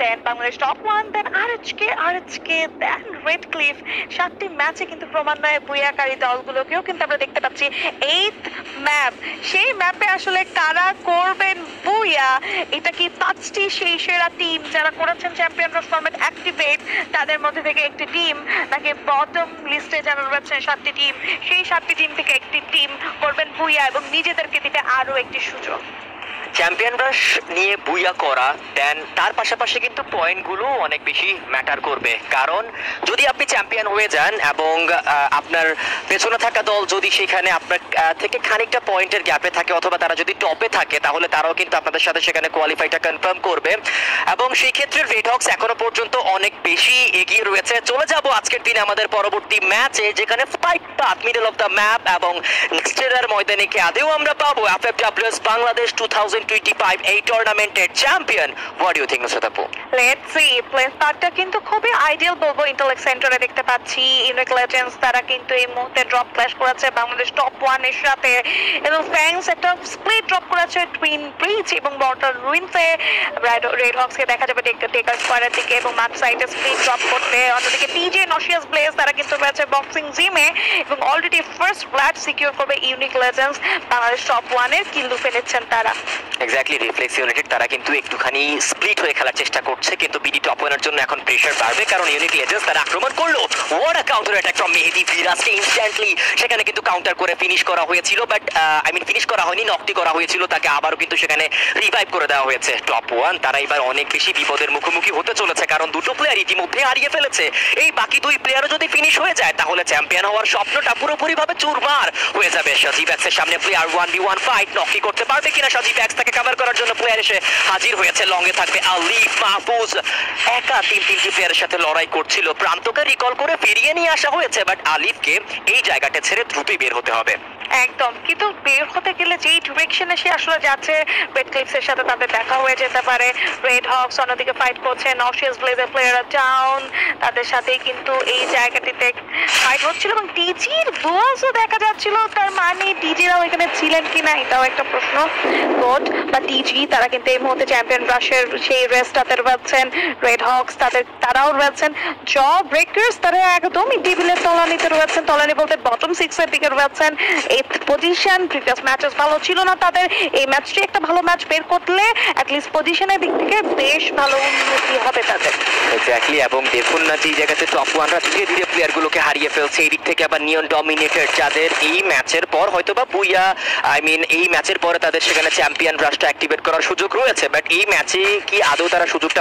দেন Bangladesh top one, দেন আরএচকে, দেন red cliff. 7টি ম্যাচে কিন্তু ক্রমান্বয়ে বুয়াকারী দলগুলোকেও কিন্তু আমরা দেখতে পাচ্ছি। 8th ম্যাপ, সেই ম্যাপে আসলে কারা করবেন বুয়া? এটা কি 5টি সেই সেরা টিম যারা করেছেন চ্যাম্পিয়ন রোড ফরম্যাট অ্যাক্টিভেট, তাদের মধ্যে থেকে একটি টিম, নাকি বটম লিস্টে যারা রয়েছেন 7টি টিম, সেই 7টি টিম থেকে একটি টিম করবেন বুয়া এবং নিজেদেরকে দিতে আরো একটি সুযোগ? চ্যাম্পিয়ন রাশ নিয়ে বুইয়া করা, দেন তার পাশাপাশি কিন্তু পয়েন্টগুলো অনেক বেশি ম্যাটার করবে। কারণ যদি আপনি চ্যাম্পিয়ন হয়ে যান এবং আপনার পেছনে থাকা দল যদি সেখানে আপনার থেকে খানিকটা পয়েন্টের গ্যাপে থাকে অথবা তারা যদি টপে থাকে, তাহলে তারাও কিন্তু আপনাদের সাথে সেখানে কোয়ালিফাইটা কনফার্ম করবে এবং সেই ক্ষেত্রে রেড হক্স এখনো পর্যন্ত অনেক বেশি এগিয়ে রয়েছে। চলে যাব আজকের দিনে আমাদের পরবর্তী ম্যাচে, যেখানে fight path middle of the map এবং নেক্সটের ময়দানে কি আদেও আমরা পাবো এফএফডব্লিউএস বাংলাদেশ 2025 এই টুর্নামেন্টের champion? What do you think Nusrat আপু? Let's C. প্লে স্টার্টটা কিন্তু খুবই আইডিয়াল বলবো। ইন্টেলেক্ট সেন্টারে দেখতে পাচ্ছি ইউনিক লেজেন্ডস, তারা কিন্তু এই মুহূর্তে ড্রপ ক্ল্যাশ করেছে বাংলাদেশ টপ ওয়ান এর সাথে, এবং ফ্যাংস একটা স্প্লিট ড্রপ করেছে টুইন ব্রিজ এবং মর্টাল রুইন্সে। রেড হক্সকে দেখা যাবে টেকার স্কোয়ারের দিকে এবং মাঠ সাইডে স্প্লিট ড্রপ করতে। অন্যদিকে টিজে নশিয়াস ব্লেজ, তারা কিন্তু রয়েছে বক্সিং জিমে এবং অলরেডি ফার্স্ট ব্লাড সিকিউর করবে ইউনিক লেজেন্ডস। বাংলাদেশ টপ ওয়ানের কিল লুফে নিচ্ছেন তারা। এক্স্যাক্টলি, রিফ্লেক্স ইউনাইটেড তারা কিন্তু একটুখানি স্প্লিট হয়ে খেলার চেষ্টা করছে, কিন্তু বিডি টপ ওয়ানের জন্য এখন প্রেসার বাড়বে, কারণ ইউনিক লেজেন্ডস তারা আক্রমণ করলো। What a counter attack from Mehedi ফিরাজকে ইনস্ট্যান্টলি সেখানে কিন্তু কাউন্টার করে ফিনিশ করা হয়েছিল, বাট ফিনিশ করা হয়নি, নকটি করা হয়েছিল তাকে, আবারও কিন্তু সেখানে রিভাইভ করে দেওয়া হয়েছে। টপ ওয়ান তারা এবার অনেক বেশি বিপদের মুখোমুখি হতে চলেছে, কারণ দুটো প্লেয়ার ইতিমধ্যে হারিয়ে ফেলেছে। এই বাকি দুই প্লেয়ারও যদি ফিনিশ হয়ে যায়, তাহলে চ্যাম্পিয়ন হওয়ার স্বপ্নটা পুরোপুরিভাবে চুরমার হয়ে যাবে। সজীব এক্সের সামনে প্লেয়ার 1v1 ফাইট, নকটি করতে পারবে কিনা সজীব এক্স? তাকে কভার করার জন্য প্লেয়ার এসে হাজির হয়েছে। লঙ্গে থাকবে আলিফ, মাহফুজ, একা তিনটি প্লেয়ারের সাথে লড়াই করছিল। প্রান্তকে রিকল করে ফিরিয়ে নিয়ে আসা হয়েছে, বাট আলিফকে এই জায়গাটা ছেড়ে দ্রুতই বের হতে হবে। একদম, কিন্তু বের হতে গেলে যেই ডিরেকশনে সে আসলে যাচ্ছে, রেড ক্লিফসের সাথে তাদের দেখা হয়ে যেতে পারে। রেড হক্স অন্যদিকে ফাইট করছে, নশিয়াস ব্লেজের প্লেয়াররা ডাউন, তাদের সাথেই কিন্তু এই জায়গাটিতে ফাইট হচ্ছিল এবং টিজির ডুয়ালসও দেখা যাচ্ছিল। তার মানে টিজিরাও এখানে ছিলেন কিনা এটাও একটা প্রশ্ন। গোট বা টিজি তারা কিন্তু এই মুহূর্তে চ্যাম্পিয়ন রাশের সেই রেসটাতে রয়েছেন। রেড হক্স তারাও রয়েছেন। জব ব্রেকার্স তারা একদমই টেবিলের তলানিতে রয়েছেন, তলানি বলতে বটম 6 এর দিকে রয়েছেন। পজিশন প্রিভিয়াস ম্যাচেস ভালো ছিল না তাদের, এই ম্যাচটি একটা ভালো ম্যাচ বের করলে অ্যাটলিস্ট পজিশনের দিক থেকে বেশ ভালো উন্নতি হবে তাদের। এক্স্যাক্টলি, এবং দেখুন না যে জায়গাতে টপ ওয়ানরা ধীরে ধীরে প্লেয়ারগুলোকে হারিয়ে ফেলছে, এই দিক থেকে আবার নিয়ন ডমিনেটেড যাদের এই ম্যাচের পর হয়তোবা বুইয়া এই ম্যাচের পরে তাদের সেখানে চ্যাম্পিয়ন রাশটা অ্যাক্টিভেট করার সুযোগ রয়েছে, বাট এই ম্যাচে কি আদৌ তারা সুযোগটা